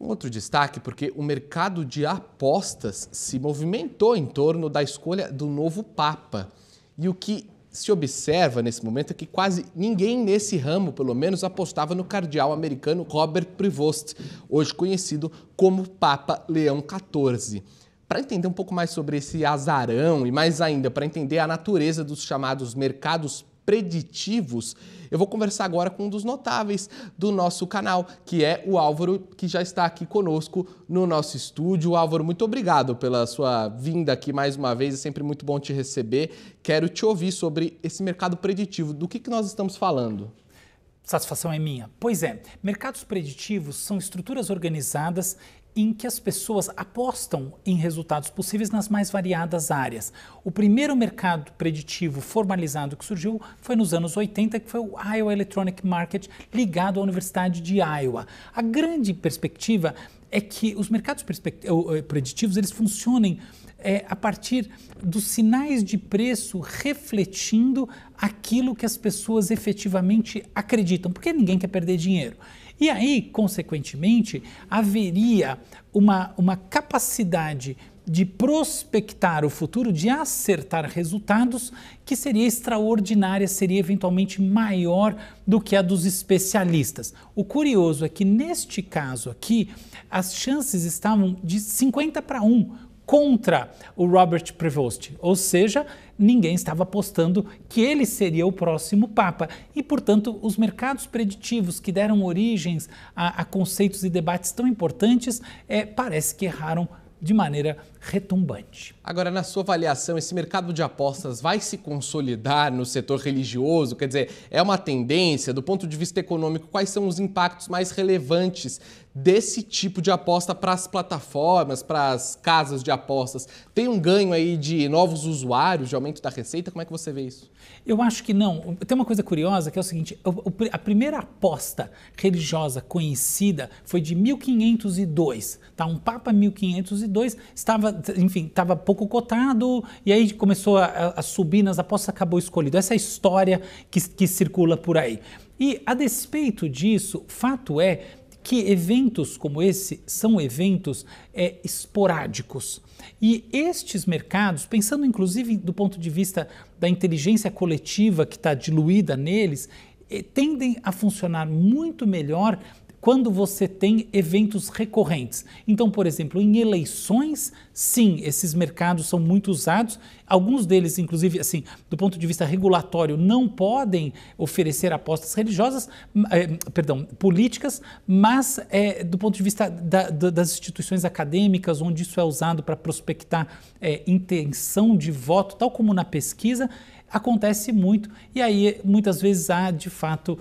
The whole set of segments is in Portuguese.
Um outro destaque porque o mercado de apostas se movimentou em torno da escolha do novo Papa. E o que se observa nesse momento é que quase ninguém nesse ramo, pelo menos, apostava no cardeal americano Robert Prevost, hoje conhecido como Papa Leão XIV. Para entender um pouco mais sobre esse azarão e mais ainda para entender a natureza dos chamados mercados preditivos, eu vou conversar agora com um dos notáveis do nosso canal, que é o Álvaro, que já está aqui conosco no nosso estúdio. Álvaro, muito obrigado pela sua vinda aqui mais uma vez, é sempre muito bom te receber. Quero te ouvir sobre esse mercado preditivo. Do que nós estamos falando? Satisfação é minha. Pois é, mercados preditivos são estruturas organizadas em que as pessoas apostam em resultados possíveis nas mais variadas áreas. O primeiro mercado preditivo formalizado que surgiu foi nos anos 80, que foi o Iowa Electronic Market, ligado à Universidade de Iowa. A grande perspectiva é que os mercados preditivos eles funcionem a partir dos sinais de preço refletindo aquilo que as pessoas efetivamente acreditam, porque ninguém quer perder dinheiro. E aí, consequentemente, haveria uma capacidade de prospectar o futuro, de acertar resultados que seria extraordinária, seria eventualmente maior do que a dos especialistas. O curioso é que, neste caso aqui, as chances estavam de 50-1 contra o Robert Prevost, ou seja, ninguém estava apostando que ele seria o próximo Papa e, portanto, os mercados preditivos que deram origens a conceitos e debates tão importantes parece que erraram de maneira retumbante. Agora, na sua avaliação, esse mercado de apostas vai se consolidar no setor religioso? Quer dizer, é uma tendência, do ponto de vista econômico, quais são os impactos mais relevantes desse tipo de aposta para as plataformas, para as casas de apostas? Tem um ganho aí de novos usuários, de aumento da receita? Como é que você vê isso? Eu acho que não. Tem uma coisa curiosa que é o seguinte, a primeira aposta religiosa conhecida foi de 1502, tá? Um Papa 1502 estava pouco cotado e aí começou a subir nas apostas, acabou escolhido. Essa é a história que circula por aí. E a despeito disso, fato é que eventos como esse são eventos esporádicos. E estes mercados, pensando inclusive do ponto de vista da inteligência coletiva que está diluída neles, tendem a funcionar muito melhor quando você tem eventos recorrentes. Então, por exemplo, em eleições, sim, esses mercados são muito usados. Alguns deles, inclusive, assim, do ponto de vista regulatório, não podem oferecer apostas religiosas, políticas, mas do ponto de vista das instituições acadêmicas, onde isso é usado para prospectar intenção de voto, tal como na pesquisa, acontece muito. E aí, muitas vezes, há, de fato,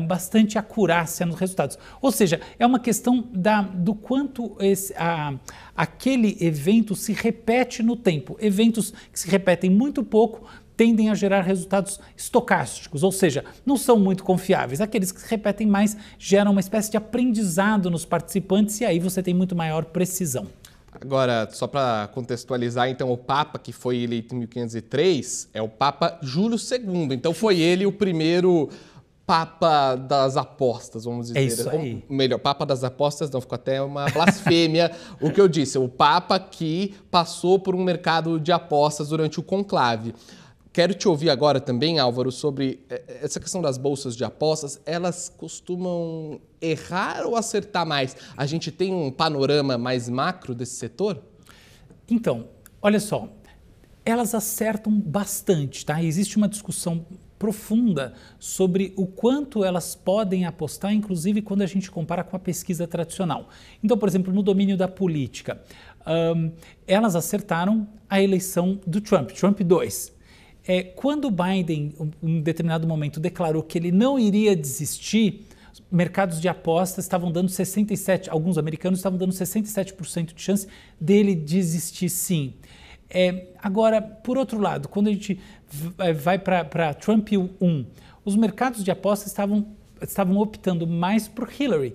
bastante acurácia nos resultados. Ou seja, é uma questão do quanto aquele evento se repete no tempo. Eventos que se repetem muito pouco tendem a gerar resultados estocásticos, ou seja, não são muito confiáveis. Aqueles que se repetem mais geram uma espécie de aprendizado nos participantes e aí você tem muito maior precisão. Agora, só para contextualizar, então, o Papa que foi eleito em 1503 é o Papa Júlio II. Então, foi ele o primeiro Papa das apostas, vamos dizer. É isso aí. Ou melhor, Papa das apostas não, ficou até uma blasfêmia o que eu disse. O Papa que passou por um mercado de apostas durante o conclave. Quero te ouvir agora também, Álvaro, sobre essa questão das bolsas de apostas. Elas costumam errar ou acertar mais? A gente tem um panorama mais macro desse setor? Então, olha só, elas acertam bastante, tá? Existe uma discussão profunda sobre o quanto elas podem apostar, inclusive quando a gente compara com a pesquisa tradicional. Então, por exemplo, no domínio da política, elas acertaram a eleição do Trump 2. Quando o Biden, em determinado momento, declarou que ele não iria desistir, mercados de apostas estavam dando 67%, alguns americanos estavam dando 67% de chance dele desistir sim. Agora, por outro lado, quando a gente vai para Trump 1, os mercados de apostas estavam optando mais por Hillary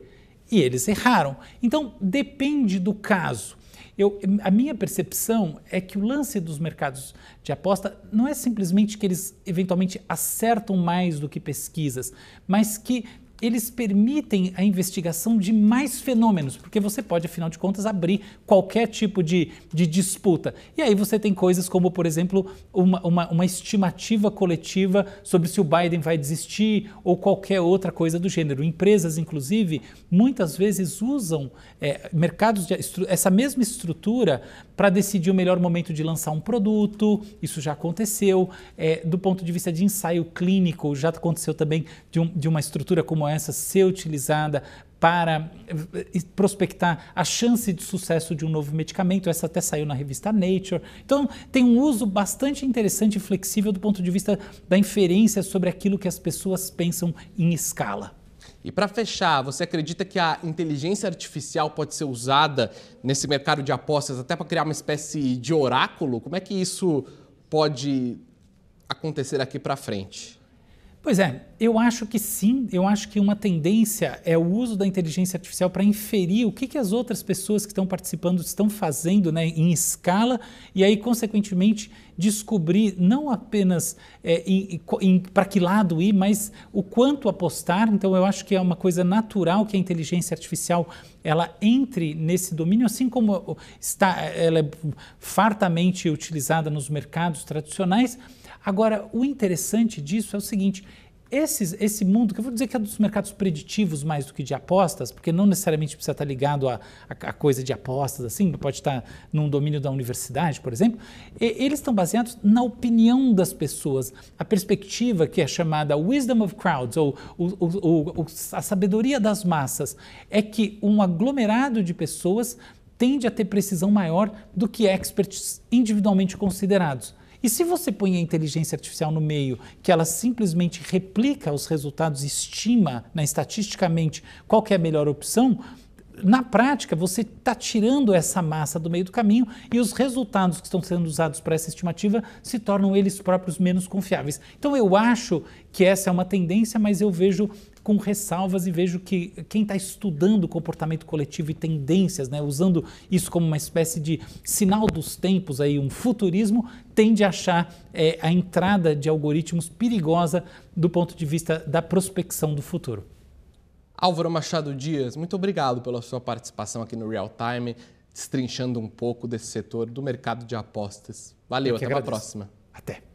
e eles erraram. Então, depende do caso. A minha percepção é que o lance dos mercados de aposta não é simplesmente que eles eventualmente acertam mais do que pesquisas, mas que eles permitem a investigação de mais fenômenos, porque você pode, afinal de contas, abrir qualquer tipo de disputa. E aí você tem coisas como, por exemplo, uma estimativa coletiva sobre se o Biden vai desistir ou qualquer outra coisa do gênero. Empresas, inclusive, muitas vezes usam essa mesma estrutura para decidir o melhor momento de lançar um produto. Isso já aconteceu. Do ponto de vista de ensaio clínico, já aconteceu também de uma estrutura como essa ser utilizada para prospectar a chance de sucesso de um novo medicamento. Essa até saiu na revista Nature. Então, tem um uso bastante interessante e flexível do ponto de vista da inferência sobre aquilo que as pessoas pensam em escala. E para fechar, você acredita que a inteligência artificial pode ser usada nesse mercado de apostas até para criar uma espécie de oráculo? Como é que isso pode acontecer aqui para frente? Pois é, eu acho que sim. Eu acho que uma tendência é o uso da inteligência artificial para inferir o que as outras pessoas que estão participando estão fazendo, né, em escala, e aí, consequentemente, descobrir não apenas para que lado ir, mas o quanto apostar. Então, eu acho que é uma coisa natural que a inteligência artificial ela entre nesse domínio, assim como ela é fartamente utilizada nos mercados tradicionais. Agora, o interessante disso é o seguinte: esse mundo, que eu vou dizer que é dos mercados preditivos mais do que de apostas, porque não necessariamente precisa estar ligado a coisa de apostas, assim, pode estar num domínio da universidade, por exemplo, eles estão baseados na opinião das pessoas. A perspectiva que é chamada wisdom of crowds, ou a sabedoria das massas, é que um aglomerado de pessoas tende a ter precisão maior do que experts individualmente considerados. E se você põe a inteligência artificial no meio, que ela simplesmente replica os resultados, estima, né, estatisticamente qual que é a melhor opção, na prática você está tirando essa massa do meio do caminho e os resultados que estão sendo usados para essa estimativa se tornam eles próprios menos confiáveis. Então eu acho que essa é uma tendência, mas eu vejo com ressalvas e vejo que quem está estudando o comportamento coletivo e tendências, né, usando isso como uma espécie de sinal dos tempos, aí, um futurismo, tende a achar a entrada de algoritmos perigosa do ponto de vista da prospecção do futuro. Álvaro Machado Dias, muito obrigado pela sua participação aqui no Real Time, destrinchando um pouco desse setor do mercado de apostas. Valeu, até a próxima. Até.